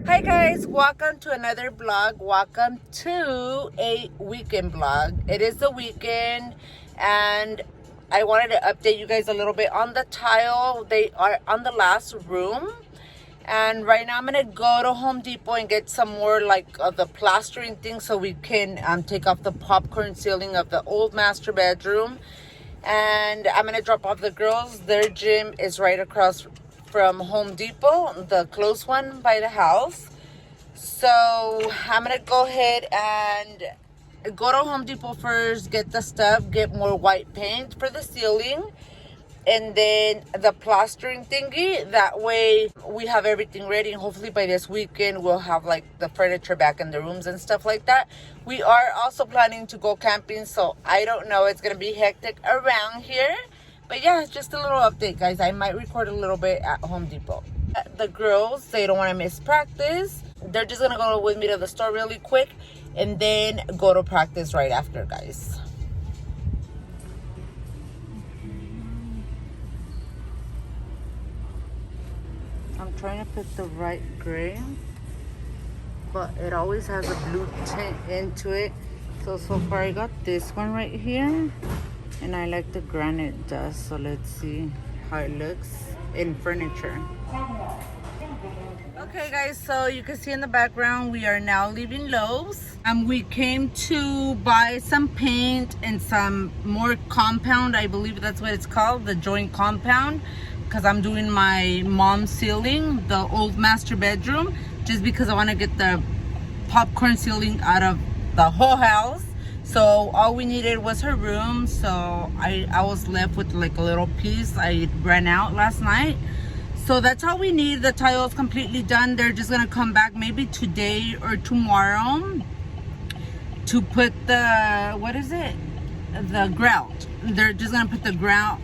Hi guys, welcome to another vlog. Welcome to a weekend vlog. It is the weekend and I wanted to update you guys a little bit on the tile. They are on the last room. And right now I'm gonna go to Home Depot and get some more like of the plastering thing so we can take off the popcorn ceiling of the old master bedroom. And I'm gonna drop off the girls. Their gym is right across from Home Depot, the close one by the house. So I'm gonna go ahead and go to Home Depot first, get the stuff, get more white paint for the ceiling, and then the plastering thingy. That way we have everything ready, and hopefully by this weekend we'll have like the furniture back in the rooms and stuff like that. We are also planning to go camping, so I don't know, it's gonna be hectic around here. But yeah, it's just a little update, guys. I might record a little bit at Home Depot. The girls, they don't want to miss practice. They're just going to go with me to the store really quick and then go to practice right after, guys. I'm trying to put the right gray, but it always has a blue tint into it. So far I got this one right here. And I like the granite dust, so let's see how it looks in furniture. Okay guys, so you can see in the background we are now leaving Lowe's. We came to buy some paint and some more compound. I believe that's what it's called, the joint compound, because I'm doing my mom's ceiling, the old master bedroom, just because I want to get the popcorn ceiling out of the whole house. So all we needed was her room. So I was left with like a little piece. I ran out last night. So that's all we need. The tile is completely done. They're just gonna come back maybe today or tomorrow to put the, what is it? The grout. They're just gonna put the grout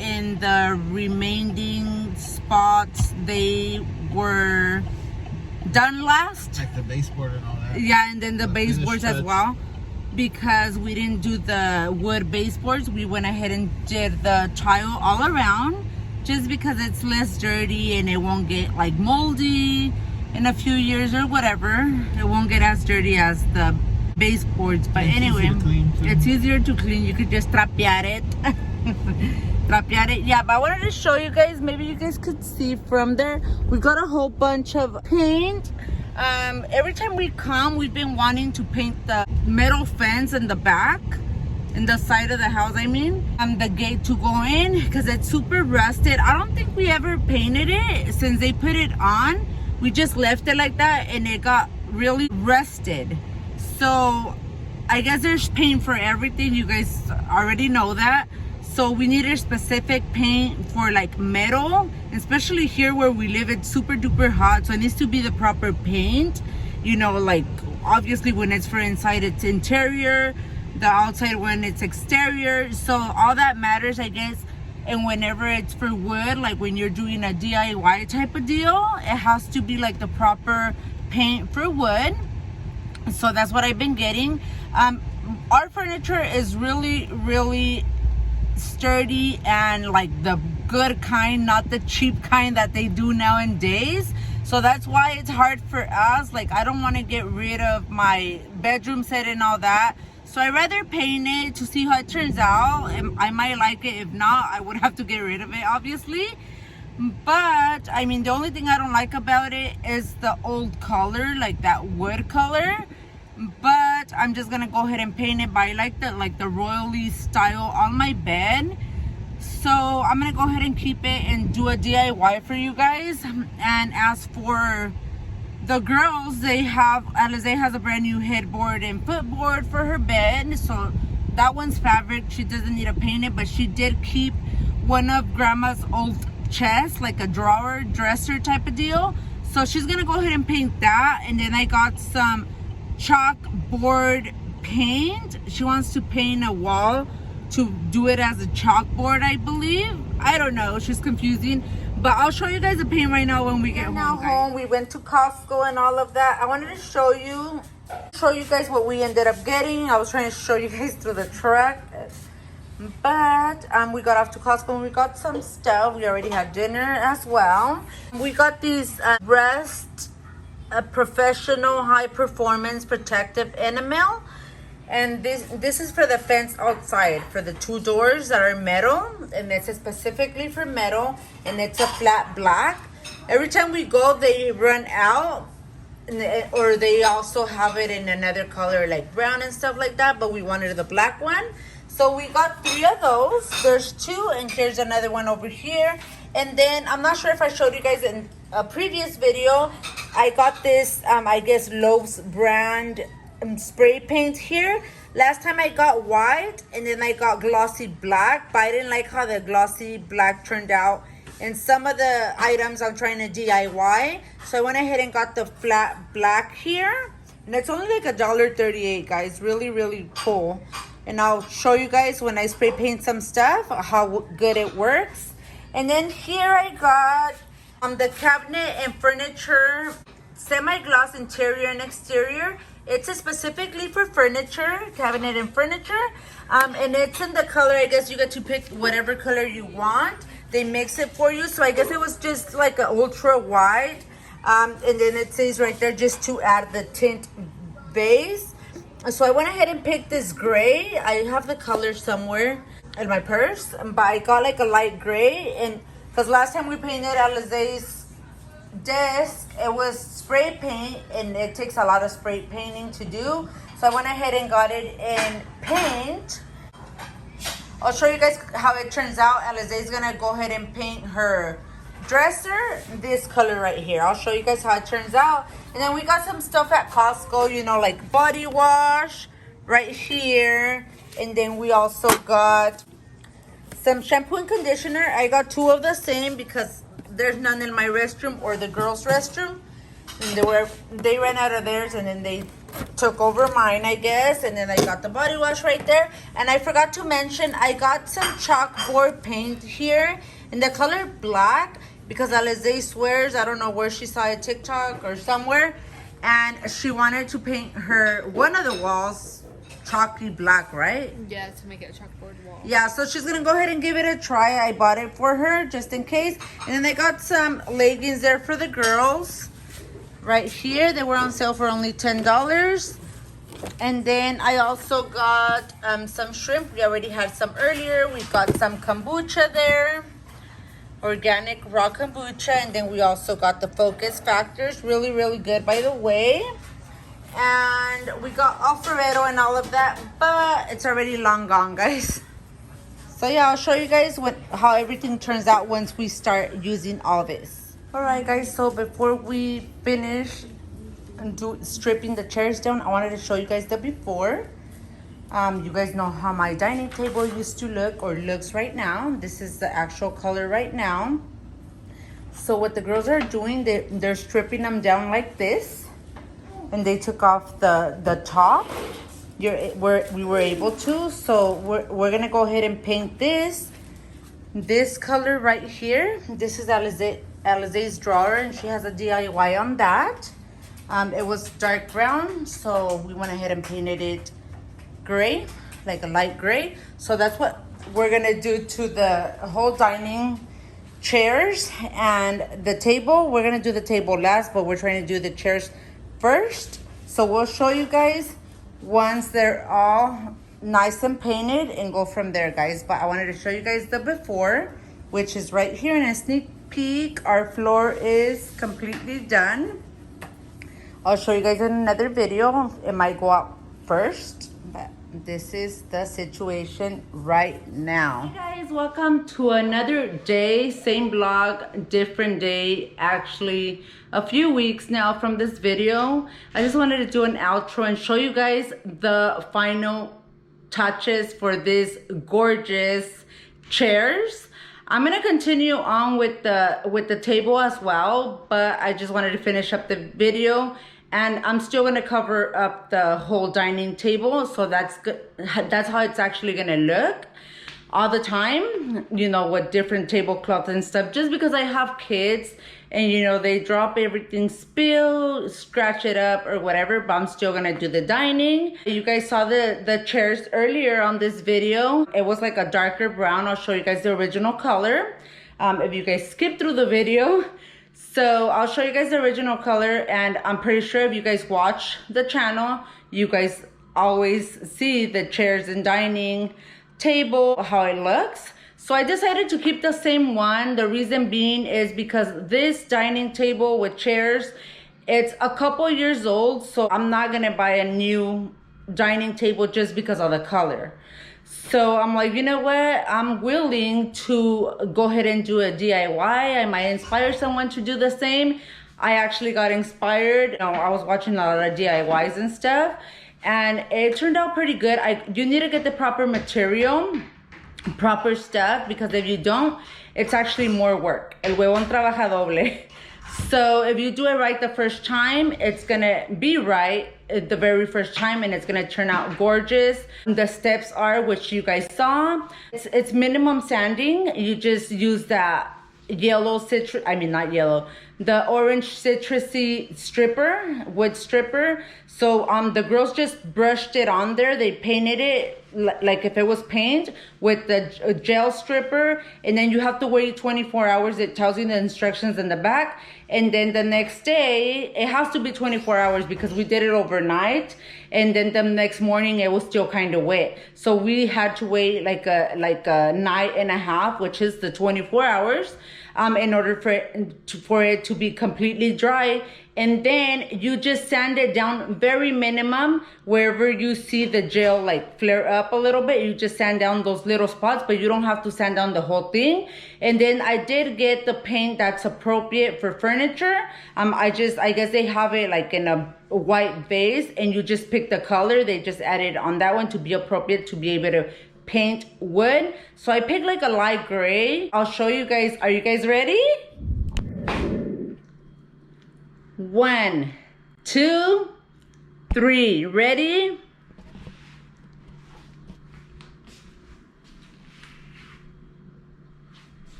in the remaining spots. They were done last. Like the baseboard and all that. Yeah, and then the baseboards as well. Because we didn't do the wood baseboards, we went ahead and did the tile all around, just because it's less dirty and it won't get like moldy in a few years or whatever. It won't get as dirty as the baseboards, but anyway, it's easier to clean. You could just trapear it. Trapear it. Yeah, but I wanted to show you guys, maybe you guys could see from there, we got a whole bunch of paint. Every time we come, we've been wanting to paint the metal fence in the back, in the side of the house, I mean, the gate to go in, because it's super rusted. I don't think we ever painted it since they put it on. We just left it like that and it got really rusted. So I guess there's paint for everything. You guys already know that. So we needed specific paint for like metal, especially here where we live. It's super duper hot, so it needs to be the proper paint. You know, like obviously when it's for inside, it's interior, the outside when it's exterior. So all that matters, I guess. And whenever it's for wood, like when you're doing a DIY type of deal, it has to be like the proper paint for wood. So that's what I've been getting. Our furniture is really sturdy and like the good kind, not the cheap kind that they do nowadays. So that's why it's hard for us. Like I don't want to get rid of my bedroom set and all that, so I rather paint it to see how it turns out. I might like it. If not, I would have to get rid of it, obviously. But I mean, the only thing I don't like about it is the old color, like that wood color. But I'm just gonna go ahead and paint it. But I like the royally style on my bed, so I'm gonna go ahead and keep it and do a DIY for you guys. And as for the girls, Alizé has a brand new headboard and footboard for her bed, so that one's fabric. She doesn't need to paint it, but she did keep one of grandma's old chests, like a drawer dresser type of deal, so she's gonna go ahead and paint that. And then I got some chalkboard paint. She wants to paint a wall to do it as a chalkboard, I believe. I don't know, she's confusing, but I'll show you guys the paint right now when we get home. We went to Costco and all of that. I wanted to show you guys what we ended up getting. I was trying to show you guys through the truck, But we got off to Costco and we got some stuff. We already had dinner as well. We got these breast a professional high performance protective enamel. And this is for the fence outside, for the 2 doors that are metal, and it's specifically for metal, and it's a flat black. Every time we go, they run out, or they also have it in another color like brown and stuff like that, but we wanted the black one. So we got 3 of those. There's 2, and here's another one over here. And then I'm not sure if I showed you guys in a previous video, I got this I guess Lowe's brand spray paint here. Last time I got white, and then I got glossy black, but I didn't like how the glossy black turned out and some of the items I'm trying to DIY. So I went ahead and got the flat black here, and it's only like $1.38, guys. Really, really cool. And I'll show you guys when I spray paint some stuff how good it works. And then here I got the cabinet and furniture semi-gloss interior and exterior. It's specifically for furniture, cabinet and furniture. And it's in the color, I guess you get to pick whatever color you want. They mix it for you. So I guess it was just like an ultra wide. And then it says right there just to add the tint base. So I went ahead and picked this gray. I have the color somewhere in my purse, but I got like a light gray. And because last time we painted Alizé's desk, it was spray paint, and it takes a lot of spray painting to do. So I went ahead and got it in paint. I'll show you guys how it turns out. Alizé is gonna go ahead and paint her dresser this color right here. I'll show you guys how it turns out. And then we got some stuff at Costco, you know, like body wash right here. And then we also got some shampoo and conditioner. I got 2 of the same because there's none in my restroom or the girls' restroom. And they ran out of theirs, and then they took over mine, I guess. And then I got the body wash right there. And I forgot to mention, I got some chalkboard paint here in the color black, because Alizé swears, I don't know where she saw a TikTok or somewhere, and she wanted to paint one of the walls chalky black, right? Yeah, to make it a chalkboard wall. Yeah, so she's gonna go ahead and give it a try. I bought it for her just in case. And then I got some leggings there for the girls right here. They were on sale for only $10. And then I also got some shrimp. We already had some earlier. We got some kombucha there, organic raw kombucha. And then we also got the focus factors, really, really good, by the way. And we got Alfredo and all of that, but it's already long gone, guys. So yeah, I'll show you guys how everything turns out once we start using all this. All right, guys, so before we finish and stripping the chairs down, I wanted to show you guys the before. You guys know how my dining table used to look, or looks right now. This is the actual color right now. So what the girls are doing, they're stripping them down like this. And they took off the top. We were able to. So we're gonna go ahead and paint this color right here. This is Alizé's drawer, and she has a DIY on that. It was dark brown, so we went ahead and painted it gray, like a light gray. So that's what we're gonna do to the whole dining chairs and the table. We're gonna do the table last, but we're trying to do the chairs first. So we'll show you guys once they're all nice and painted and go from there, guys. But I wanted to show you guys the before, which is right here in a sneak peek. Our floor is completely done. I'll show you guys in another video. It might go out first, but this is the situation right now. Hey guys, welcome to another day, same vlog, different day. Actually, a few weeks now from this video. I just wanted to do an outro and show you guys the final touches for this gorgeous chairs. I'm gonna continue on with the table as well, but I just wanted to finish up the video. And I'm still gonna cover up the whole dining table, so that's good. That's how it's actually gonna look all the time, you know, with different tablecloths and stuff. Just because I have kids, and you know, they drop everything, spill, scratch it up or whatever, but I'm still gonna do the dining. You guys saw the chairs earlier on this video. It was like a darker brown. I'll show you guys the original color. If you guys skip through the video, So I'll show you guys the original color, and I'm pretty sure if you guys watch the channel, you guys always see the chairs and dining table, how it looks. So I decided to keep the same one. The reason being is because this dining table with chairs, it's a couple years old, so I'm not gonna buy a new dining table just because of the color. So I'm like, you know what? I'm willing to go ahead and do a DIY. I might inspire someone to do the same. I actually got inspired. I was watching a lot of DIYs and stuff, and it turned out pretty good. You need to get the proper material, proper stuff, because if you don't, it's actually more work. El huevón trabaja doble. So if you do it right the first time, it's gonna be right the very first time, and it's gonna turn out gorgeous. The steps are, which you guys saw, it's minimum sanding. You just use that yellow citrus, not yellow, the orange citrusy stripper, wood stripper. So the girls just brushed it on there. They painted it like if it was paint with the gel stripper, and then you have to wait 24 hours. It tells you the instructions in the back, and then the next day, it has to be 24 hours because we did it overnight, and then the next morning it was still kind of wet. So we had to wait like a night and a half, which is the 24 hours, in order for it to be completely dry. And then you just sand it down very minimum. Wherever you see the gel like flare up a little bit, you just sand down those little spots, but you don't have to sand down the whole thing. And then I did get the paint that's appropriate for furniture. I guess they have it like in a white vase, and you just pick the color. They just added on that one to be appropriate to be able to paint wood. So I picked like a light gray. I'll show you guys. Are you guys ready? 1, 2, 3. Ready?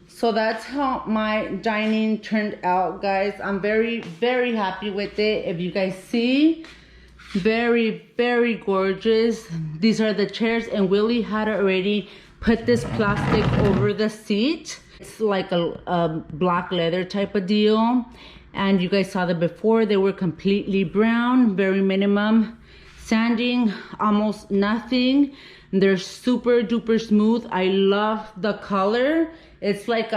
So that's how my dining turned out, guys. I'm very, very happy with it. If you guys see, very, very gorgeous. These are the chairs, and Willie had already put this plastic over the seat. It's like a black leather type of deal. And you guys saw that before. They were completely brown, very minimum sanding, almost nothing. They're super duper smooth. I love the color. It's like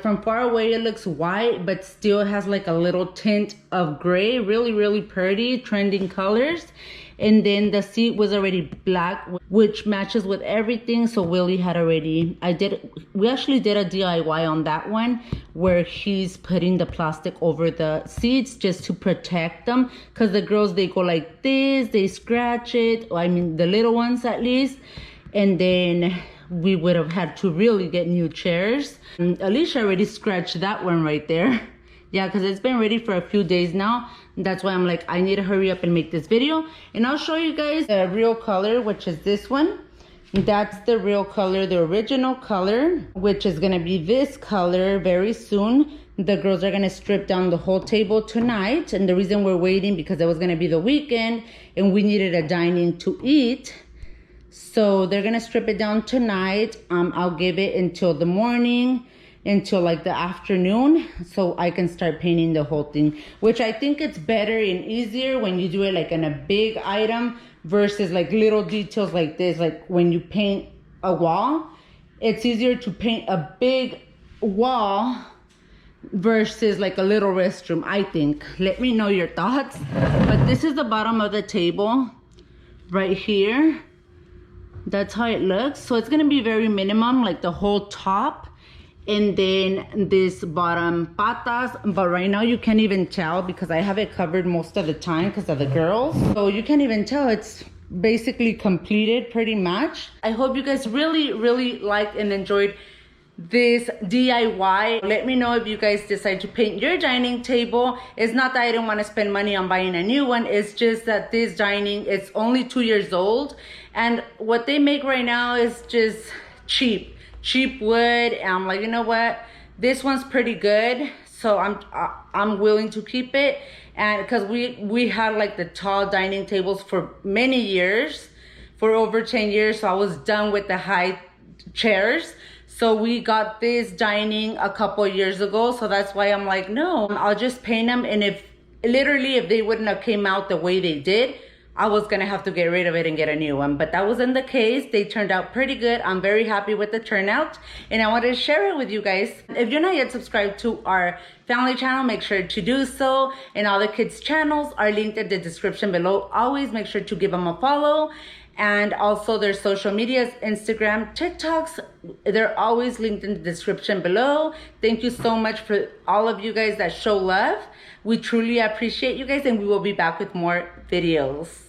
from far away it looks white, but still has like a little tint of gray. Really, really pretty, trending colors. And then the seat was already black, which matches with everything. So Willie had already, we actually did a DIY on that one, where he's putting the plastic over the seats just to protect them. Because the girls, they go like this, they scratch it. The little ones at least. And then we would have had to really get new chairs. Alicia already scratched that one right there. Yeah, because it's been ready for a few days now. That's why I'm like, I need to hurry up and make this video. And I'll show you guys the real color, which is this one. That's the real color, the original color, which is gonna be this color very soon. The girls are gonna strip down the whole table tonight. And the reason we're waiting, because it was gonna be the weekend and we needed a dining to eat. So they're gonna strip it down tonight. I'll give it until the morning, until like the afternoon, so I can start painting the whole thing, which I think it's better and easier when you do it like in a big item versus like little details like this. Like when you paint a wall, it's easier to paint a big wall versus like a little restroom, I think. Let me know your thoughts. But this is the bottom of the table right here. That's how it looks. So it's gonna be very minimum, like the whole top, and then this bottom patas. But right now you can't even tell because I have it covered most of the time because of the girls. So you can't even tell. It's basically completed pretty much. I hope you guys really, really liked and enjoyed this DIY. Let me know if you guys decide to paint your dining table. It's not that I don't want to spend money on buying a new one. It's just that this dining is only 2 years old, and what they make right now is just cheap cheap wood, and I'm like, you know what, this one's pretty good, so I'm willing to keep it. And because we had like the tall dining tables for many years, for over 10 years, so I was done with the high chairs. So we got this dining a couple years ago, so that's why I'm like, no, I'll just paint them. And if they wouldn't have came out the way they did, I was gonna have to get rid of it and get a new one. But that wasn't the case. They turned out pretty good. I'm very happy with the turnout, and I wanted to share it with you guys. If you're not yet subscribed to our family channel, make sure to do so. And all the kids' channels are linked in the description below. Always make sure to give them a follow. And also their social medias, Instagram, TikToks, they're always linked in the description below. Thank you so much for all of you guys that show love. We truly appreciate you guys, and we will be back with more videos.